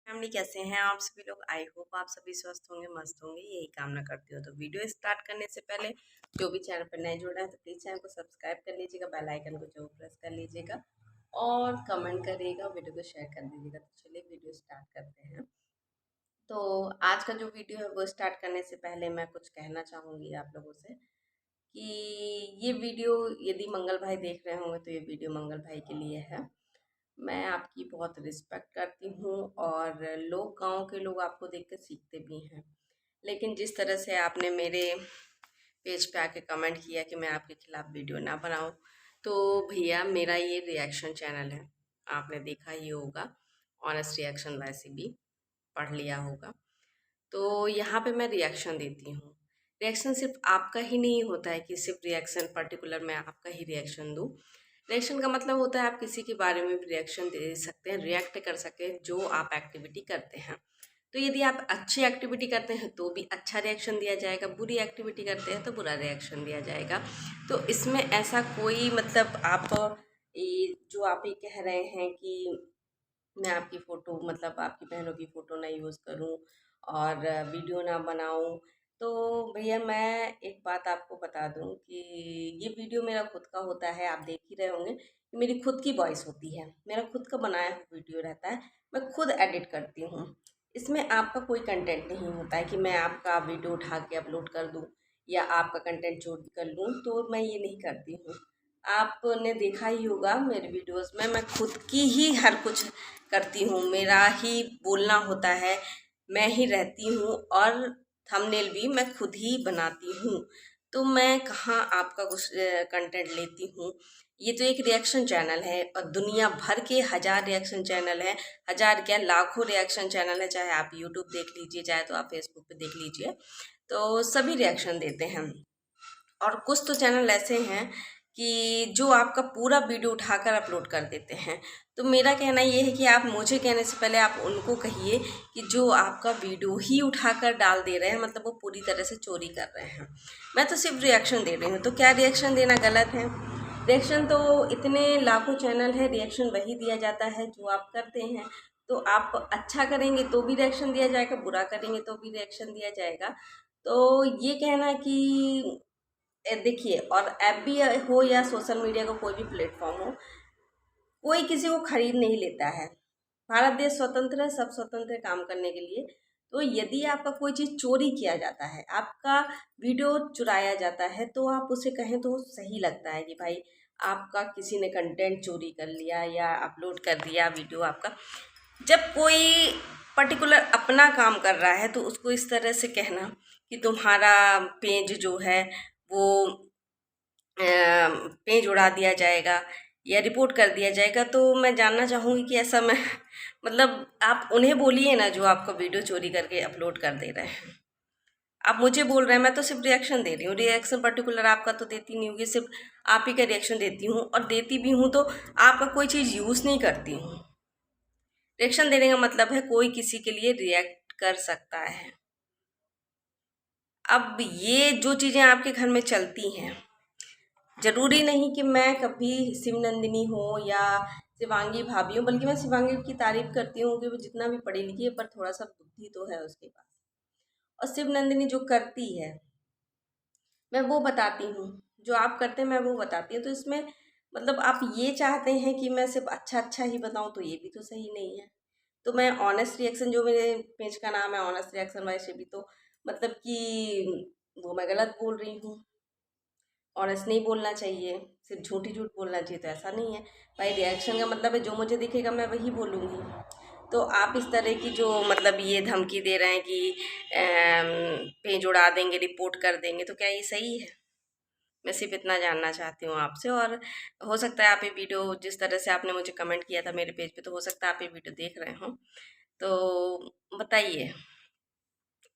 Family कैसे हैं आप सभी लोग। आई होप आप सभी स्वस्थ होंगे, मस्त होंगे, यही कामना करती हूँ। तो वीडियो स्टार्ट करने से पहले जो भी चैनल पर नए जुड़ रहे हैं तो प्लीज़ चैनल को सब्सक्राइब कर लीजिएगा, बेल आइकन को जरूर प्रेस कर लीजिएगा और कमेंट करिएगा, वीडियो को शेयर कर दीजिएगा। तो चलिए वीडियो स्टार्ट करते हैं। तो आज का जो वीडियो है वो स्टार्ट करने से पहले मैं कुछ कहना चाहूँगी आप लोगों से कि ये वीडियो यदि मंगल भाई देख रहे होंगे तो ये वीडियो मंगल भाई के लिए है। मैं आपकी बहुत रिस्पेक्ट करती हूँ और लोग, गांव के लोग आपको देख कर सीखते भी हैं। लेकिन जिस तरह से आपने मेरे पेज पे आके कमेंट किया कि मैं आपके खिलाफ वीडियो ना बनाऊं, तो भैया मेरा ये रिएक्शन चैनल है, आपने देखा ही होगा। ऑनेस्ट रिएक्शन वैसे भी पढ़ लिया होगा। तो यहाँ पे मैं रिएक्शन देती हूँ। रिएक्शन सिर्फ आपका ही नहीं होता है कि सिर्फ रिएक्शन पर्टिकुलर मैं आपका ही रिएक्शन दूँ। रिएक्शन का मतलब होता है आप किसी के बारे में भी रिएक्शन दे सकते हैं, रिएक्ट कर सकते हैं जो आप एक्टिविटी करते हैं। तो यदि आप अच्छी एक्टिविटी करते हैं तो भी अच्छा रिएक्शन दिया जाएगा, बुरी एक्टिविटी करते हैं तो बुरा रिएक्शन दिया जाएगा। तो इसमें ऐसा कोई मतलब आप ये जो आप ये कह रहे हैं कि मैं आपकी फ़ोटो मतलब आपकी बहनों की फ़ोटो ना यूज़ करूं और वीडियो ना बनाऊं, तो भैया मैं एक बात आपको बता दूं कि ये वीडियो मेरा खुद का होता है। आप देख ही रहे होंगे कि मेरी खुद की वॉइस होती है, मेरा खुद का बनाया हुआ वीडियो रहता है, मैं खुद एडिट करती हूँ। इसमें आपका कोई कंटेंट नहीं होता है कि मैं आपका वीडियो उठा के अपलोड कर दूँ या आपका कंटेंट चोरी कर लूँ, तो मैं ये नहीं करती हूँ। आपने देखा ही होगा मेरे वीडियोस में मैं खुद की ही हर कुछ करती हूँ, मेरा ही बोलना होता है, मैं ही रहती हूँ और थंबनेल भी मैं खुद ही बनाती हूँ। तो मैं कहाँ आपका कुछ कंटेंट लेती हूँ। ये तो एक रिएक्शन चैनल है और दुनिया भर के हज़ार रिएक्शन चैनल हैं, हज़ार क्या लाखों रिएक्शन चैनल है। चाहे आप यूट्यूब देख लीजिए, चाहे तो आप फेसबुक पे देख लीजिए, तो सभी रिएक्शन देते हैं। और कुछ तो चैनल ऐसे हैं कि जो आपका पूरा वीडियो उठाकर अपलोड कर देते हैं। तो मेरा कहना ये है कि आप मुझे कहने से पहले आप उनको कहिए कि जो आपका वीडियो ही उठाकर डाल दे रहे हैं मतलब वो पूरी तरह से चोरी कर रहे हैं। मैं तो सिर्फ रिएक्शन दे रही हूँ, तो क्या रिएक्शन देना गलत है? रिएक्शन तो इतने लाखों चैनल है, रिएक्शन वही दिया जाता है जो आप करते हैं। तो आप अच्छा करेंगे तो भी रिएक्शन दिया जाएगा, बुरा करेंगे तो भी रिएक्शन दिया जाएगा। तो ये कहना कि देखिए, और ऐप भी हो या सोशल मीडिया का कोई भी प्लेटफॉर्म हो, कोई किसी को खरीद नहीं लेता है। भारत देश स्वतंत्र है, सब स्वतंत्र है काम करने के लिए। तो यदि आपका कोई चीज़ चोरी किया जाता है, आपका वीडियो चुराया जाता है, तो आप उसे कहें तो सही लगता है कि भाई आपका किसी ने कंटेंट चोरी कर लिया या अपलोड कर दिया वीडियो आपका। जब कोई पर्टिकुलर अपना काम कर रहा है तो उसको इस तरह से कहना कि तुम्हारा पेज जो है वो पेज उड़ा दिया जाएगा या रिपोर्ट कर दिया जाएगा, तो मैं जानना चाहूँगी कि ऐसा मैं मतलब आप उन्हें बोलिए ना जो आपका वीडियो चोरी करके अपलोड कर दे रहे हैं। आप मुझे बोल रहे हैं, मैं तो सिर्फ रिएक्शन दे रही हूँ। रिएक्शन पर्टिकुलर आपका तो देती नहीं होगी, सिर्फ आप ही का रिएक्शन देती हूँ और देती भी हूँ तो आपका कोई चीज़ यूज़ नहीं करती हूँ। रिएक्शन देने का मतलब है कोई किसी के लिए रिएक्ट कर सकता है। अब ये जो चीज़ें आपके घर में चलती हैं, जरूरी नहीं कि मैं कभी शिवनंदिनी हो या शिवांगी भाभी हूँ, बल्कि मैं शिवांगी की तारीफ करती हूँ कि वो जितना भी पढ़ी लिखी है पर थोड़ा सा बुद्धि तो है उसके पास। और शिवनंदिनी जो करती है मैं वो बताती हूँ, जो आप करते हैं मैं वो बताती हूँ। तो इसमें मतलब आप ये चाहते हैं कि मैं सिर्फ अच्छा अच्छा ही बताऊँ, तो ये भी तो सही नहीं है। तो मैं ऑनेस्ट रिएक्शन, जो मेरे पेज का नाम है ऑनेस्ट रिएक्शन, वैसे भी तो मतलब कि वो मैं गलत बोल रही हूँ। ऑनेस्ट नहीं बोलना चाहिए, सिर्फ झूठी झूठ बोलना चाहिए, तो ऐसा नहीं है भाई। रिएक्शन का मतलब है जो मुझे दिखेगा मैं वही बोलूँगी। तो आप इस तरह की जो मतलब ये धमकी दे रहे हैं कि पेज उड़ा देंगे, रिपोर्ट कर देंगे, तो क्या ये सही है? मैं सिर्फ इतना जानना चाहती हूँ आपसे। और हो सकता है आप ये वीडियो, जिस तरह से आपने मुझे कमेंट किया था मेरे पेज पे, तो हो सकता है आप ये वीडियो देख रहे हो। तो बताइए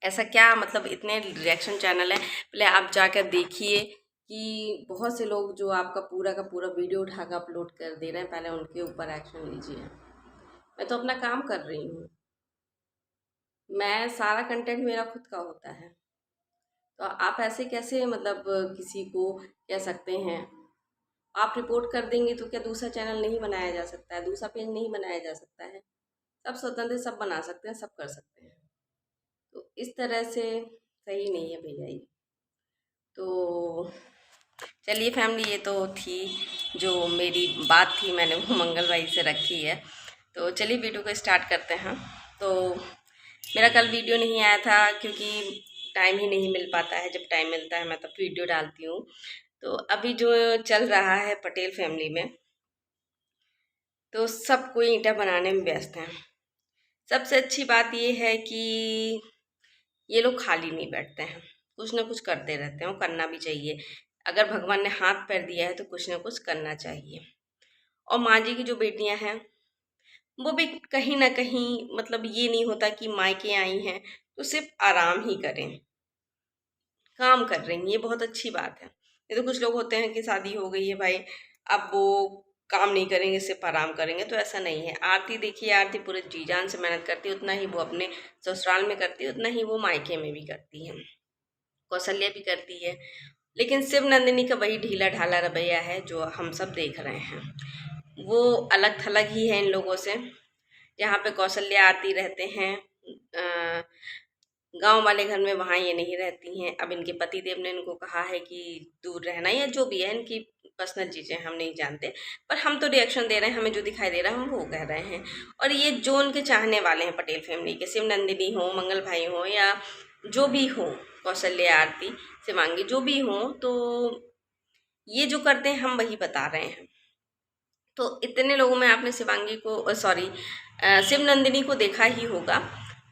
ऐसा क्या मतलब, इतने रिएक्शन चैनल हैं, पहले आप जाकर देखिए कि बहुत से लोग जो आपका पूरा का पूरा वीडियो उठा कर अपलोड कर दे रहे हैं, पहले उनके ऊपर एक्शन लीजिए। मैं तो अपना काम कर रही हूँ, मैं सारा कंटेंट मेरा खुद का होता है। तो आप ऐसे कैसे मतलब किसी को कह सकते हैं? आप रिपोर्ट कर देंगे तो क्या दूसरा चैनल नहीं बनाया जा सकता है, दूसरा पेज नहीं बनाया जा सकता है? सब स्वतंत्र, सब बना सकते हैं, सब कर सकते हैं। तो इस तरह से सही नहीं है भैया ये। तो चलिए फैमिली, ये तो थी जो मेरी बात थी, मैंने वो मंगल भाई से रखी है। तो चलिए वीडियो को स्टार्ट करते हैं। तो मेरा कल वीडियो नहीं आया था क्योंकि टाइम ही नहीं मिल पाता है, जब टाइम मिलता है मैं तब वीडियो डालती हूँ। तो अभी जो चल रहा है पटेल फैमिली में, तो सब कोई ईंटा बनाने में व्यस्त हैं। सबसे अच्छी बात ये है कि ये लोग खाली नहीं बैठते हैं, कुछ ना कुछ करते रहते हैं, वो करना भी चाहिए। अगर भगवान ने हाथ पैर दिया है तो कुछ ना कुछ करना चाहिए। और माँ जी की जो बेटियां हैं वो भी कहीं ना कहीं, मतलब ये नहीं होता कि मायके आई हैं तो सिर्फ आराम ही करें, काम कर रही हैं, ये बहुत अच्छी बात है। ये तो कुछ लोग होते हैं कि शादी हो गई है भाई, अब वो काम नहीं करेंगे, सिर्फ आराम करेंगे, तो ऐसा नहीं है। आरती देखिए, आरती पूरे जी जान से मेहनत करती है, उतना ही वो अपने ससुराल में करती है, उतना ही वो मायके में भी करती है, कौशल्या भी करती है। लेकिन शिव नंदिनी का वही ढीला ढाला रवैया है जो हम सब देख रहे हैं। वो अलग थलग ही है इन लोगों से। जहाँ पे कौशल्या आती रहते हैं गांव वाले घर में, वहाँ ये नहीं रहती हैं। अब इनके पति देव ने इनको कहा है कि दूर रहना, या जो भी है इनकी पर्सनल चीज़ें हम नहीं जानते, पर हम तो रिएक्शन दे रहे हैं, हमें जो दिखाई दे रहा है हम वो कह रहे हैं। और ये जो उनके चाहने वाले हैं पटेल फैमिली के, शिव नंदिनी हो, मंगल भाई हो, या जो भी हो, कौशल्या, आरती, शिवांगी, जो भी हो, तो ये जो करते हैं हम वही बता रहे हैं। तो इतने लोगों में आपने शिवांगी को, सॉरी, शिव नंदिनी को देखा ही होगा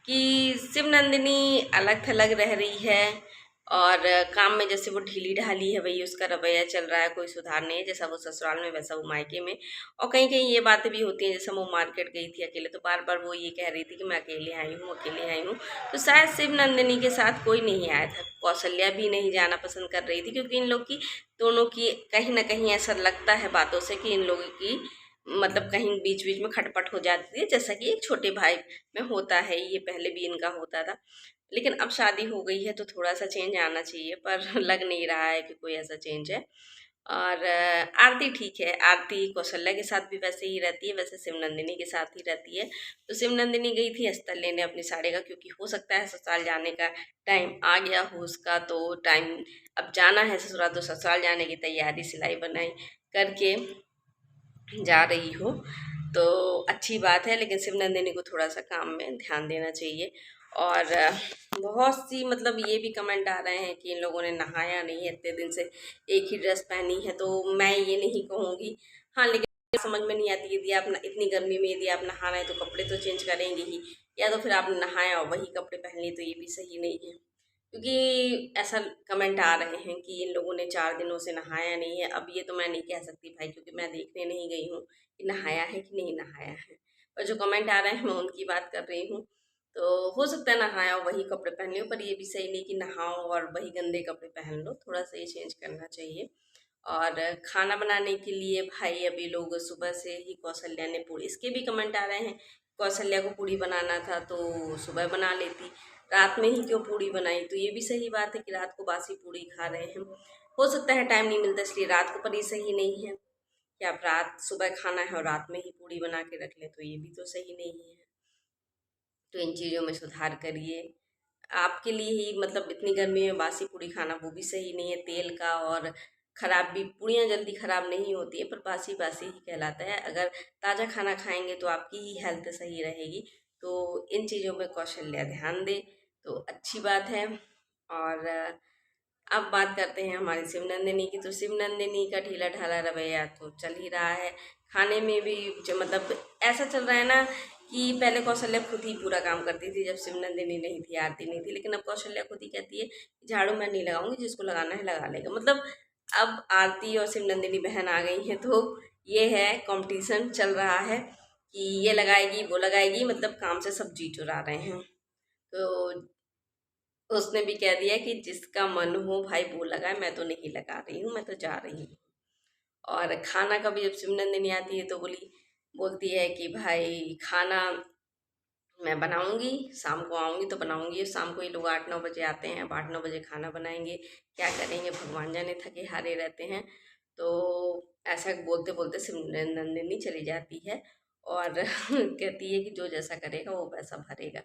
कि शिव नंदिनी अलग थलग रह रही है, और काम में जैसे वो ढीली ढाली है, वही उसका रवैया चल रहा है, कोई सुधार नहीं है। जैसा वो ससुराल में वैसा वो मायके में। और कहीं कहीं ये बातें भी होती हैं, जैसे वो मार्केट गई थी अकेले, तो बार बार वो ये कह रही थी कि मैं अकेले आई हूँ, अकेले आई हूँ। तो शायद शिव नंदिनी के साथ कोई नहीं आया था, कौशल्या भी नहीं जाना पसंद कर रही थी, क्योंकि इन लोग की, दोनों की कहीं ना कहीं ऐसा लगता है बातों से कि इन लोगों की, मतलब कहीं बीच बीच में खटपट हो जाती है, जैसा कि एक छोटे भाई में होता है, ये पहले भी इनका होता था। लेकिन अब शादी हो गई है तो थोड़ा सा चेंज आना चाहिए, पर लग नहीं रहा है कि कोई ऐसा चेंज है। और आरती ठीक है, आरती कौशल्या के साथ भी वैसे ही रहती है, वैसे शिवनंदिनी के साथ ही रहती है। तो शिवनंदिनी गई थी अस्तर लेने अपनी साड़ी का, क्योंकि हो सकता है ससुराल जाने का टाइम आ गया हो उसका, तो टाइम अब जाना है ससुराल, तो ससुराल जाने की तैयारी सिलाई बनाई करके जा रही हो, तो अच्छी बात है। लेकिन शिवनंदिनी को थोड़ा सा काम में ध्यान देना चाहिए। और बहुत सी, मतलब ये भी कमेंट आ रहे हैं कि इन लोगों ने नहाया नहीं है, इतने दिन से एक ही ड्रेस पहनी है, तो मैं ये नहीं कहूँगी। हाँ, लेकिन समझ में नहीं आती, यदि आप इतनी गर्मी में यदि आप नहा रहे हैं तो कपड़े तो चेंज करेंगे ही, या तो फिर आपने नहाया और वही कपड़े पहन लिए, तो ये भी सही नहीं है। क्योंकि ऐसा कमेंट आ रहे हैं कि इन लोगों ने 4 दिनों से नहाया नहीं है। अब ये तो मैं नहीं कह सकती भाई, क्योंकि मैं देखने नहीं गई हूँ कि नहाया है कि नहीं नहाया है, पर जो कमेंट आ रहे हैं मैं उनकी बात कर रही हूँ। तो हो सकता है नहाया और वही कपड़े पहन लो, पर ये भी सही नहीं कि नहाओ और वही गंदे कपड़े पहन लो, थोड़ा सा ये चेंज करना चाहिए। और खाना बनाने के लिए भाई अभी लोग सुबह से ही, कौशल्या ने पूड़ी, इसके भी कमेंट आ रहे हैं, कौशल्या को पूड़ी बनाना था तो सुबह बना लेती, रात में ही क्यों पूड़ी बनाई। तो ये भी सही बात है कि रात को बासी पूड़ी खा रहे हैं, हो सकता है टाइम नहीं मिलता इसलिए रात को, पर ये सही नहीं है कि आप रात, सुबह खाना है और रात में ही पूड़ी बना के रख लें, तो ये भी तो सही नहीं है। तो इन चीज़ों में सुधार करिए। आपके लिए ही, मतलब इतनी गर्मी में बासी पूड़ी खाना वो भी सही नहीं है, तेल का, और ख़राब भी, पूड़ियाँ जल्दी ख़राब नहीं होती है, पर बासी बासी ही कहलाता है। अगर ताज़ा खाना खाएंगे तो आपकी ही हेल्थ सही रहेगी। तो इन चीज़ों पे कौशल्या ध्यान दे तो अच्छी बात है। और अब बात करते हैं हमारी शिवनंदिनी की। तो शिवनंदिनी का ढीला ढाला रवैया तो चल ही रहा है, खाने में भी जो, मतलब ऐसा चल रहा है ना कि पहले कौशल्या खुद ही पूरा काम करती थी जब शिवनंदिनी नहीं थी, आरती नहीं थी, लेकिन अब कौशल्या खुद ही कहती है झाड़ू मैं नहीं लगाऊंगी, जिसको लगाना है लगा लेगा। मतलब अब आरती और शिवनंदिनी बहन आ गई हैं, तो ये है, कंपटीशन चल रहा है कि ये लगाएगी वो लगाएगी, मतलब काम से सब जी चुरा रहे हैं। तो उसने भी कह दिया कि जिसका मन हो भाई वो लगाए, मैं तो नहीं लगा रही हूँ, मैं तो जा रही हूँ। और खाना का भी जब शिवनंदिनी आती है तो बोलती है कि भाई खाना मैं बनाऊंगी, शाम को आऊँगी तो बनाऊंगी। शाम को ये लोग 8-9 बजे आते हैं, अब 8-9 बजे खाना बनाएंगे, क्या करेंगे भगवान जाने, थके हारे रहते हैं। तो ऐसा बोलते बोलते शिवनंदिनी चली जाती है। और कहती है कि जो जैसा करेगा वो वैसा भरेगा।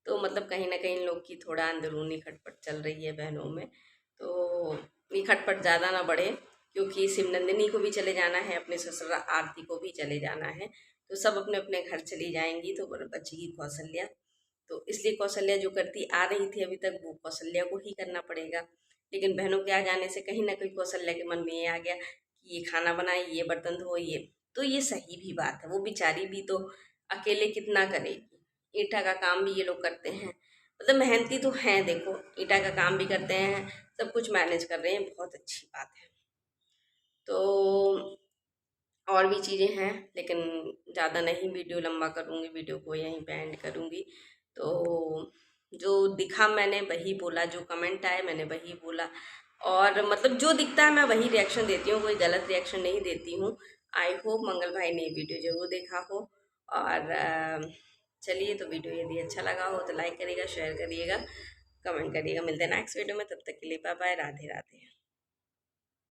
तो मतलब कहीं न कहीं इन लोग की थोड़ा अंदरूनी खटपट चल रही है बहनों में। तो ये खटपट ज़्यादा ना बढ़े, क्योंकि सिमनंदिनी को भी चले जाना है, अपने ससुर आरती को भी चले जाना है, तो सब अपने-अपने घर चली जाएँगी, तो बचेगी कौशल्या। तो इसलिए कौशल्या जो करती आ रही थी अभी तक, वो कौशल्या को ही करना पड़ेगा। लेकिन बहनों के आ जाने से कहीं न कहीं कौशल्या के मन में ये आ गया कि ये खाना बनाए, ये बर्तन धोए, ये तो ये सही भी बात है, वो बेचारी भी तो अकेले कितना करेगी। ईंटा का काम भी ये लोग करते हैं, मतलब मेहनती तो हैं देखो, ईंटा का काम भी करते हैं, सब कुछ मैनेज कर रहे हैं, बहुत अच्छी बात है। तो और भी चीज़ें हैं, लेकिन ज़्यादा नहीं वीडियो लंबा करूँगी, वीडियो को यहीं पे एंड करूँगी। तो जो दिखा मैंने वही बोला, जो कमेंट आए मैंने वही बोला, और मतलब जो दिखता है मैं वही रिएक्शन देती हूँ, कोई गलत रिएक्शन नहीं देती हूँ। आई होप मंगल भाई ने ये वीडियो ज़रूर देखा हो। और चलिए, तो वीडियो यदि अच्छा लगा हो तो लाइक करिएगा, शेयर करिएगा, कमेंट करिएगा। मिलते हैं नेक्स्ट वीडियो में, तब तक के लिए बाय बाय, राधे राधे।